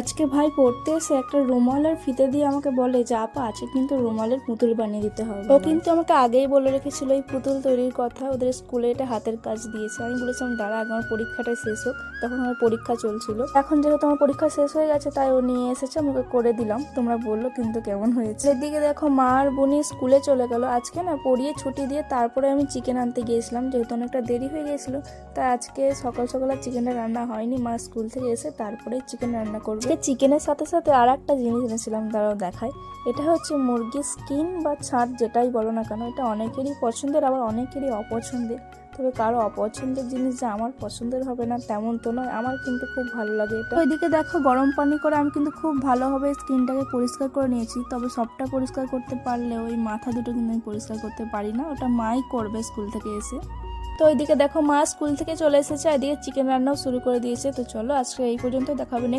আজকে ভাই পড়তে এসে একটা রুমাল আর ফিতে দিয়ে আমাকে বলে যে আপা আজকে কিন্তু রুমালের পুতুল বানিয়ে দিতে হবে। ও কিন্তু আমাকে আগেই বলে রেখেছিল এই পুতুল তৈরির কথা, ওদের স্কুলে এটা হাতের কাজ দিয়েছে। আমি বলেছিলাম দাঁড়া আগে আমার পরীক্ষাটা শেষ হোক, তখন আমার পরীক্ষা চলছিল। এখন যেহেতু আমার পরীক্ষা শেষ হয়ে গেছে তাই ও নিয়ে এসেছে, আমাকে করে দিলাম। তোমরা বললো কিন্তু কেমন হয়েছে। এদিকে দেখো মা আর বোনি স্কুলে চলে গেল। আজকে না পড়িয়ে ছুটি দিয়ে তারপরে আমি চিকেন আনতে গিয়েছিলাম, যেহেতু অনেকটা দেরি হয়ে গিয়েছিল তাই আজকে সকাল সকাল আর চিকেনটা রান্না হয়নি। মা স্কুল থেকে এসে তারপরে চিকেন রান্না করবে। চিকেনের সাথে সাথে আর একটা জিনিস এনেছিলাম, দাঁড়াও দেখাই। এটা হচ্ছে মুরগির স্কিন বা ছাদ যেটাই বলো না কেন, এটা অনেকেরই পছন্দের আবার অনেকেরই অপছন্দের। তবে কারো অপছন্দের জিনিস যে আমার পছন্দের হবে না তেমন তো নয়, আমার কিন্তু খুব ভালো লাগে এটা। ওইদিকে দেখো গরম পানি করে আমি কিন্তু খুব ভালোভাবে স্কিনটাকে পরিষ্কার করে নিয়েছি, তবে সবটা পরিষ্কার করতে পারলে ওই মাথা দুটো কিন্তু আমি পরিষ্কার করতে পারি না, ওটা মাই করবে স্কুল থেকে এসে। তো ওইদিকে দেখো মা স্কুল থেকে চলে এসেছে, এদিকে চিকেন রান্নাও শুরু করে দিয়েছে। তো চলো আজকে এই পর্যন্ত, দেখা হবে নেক্সট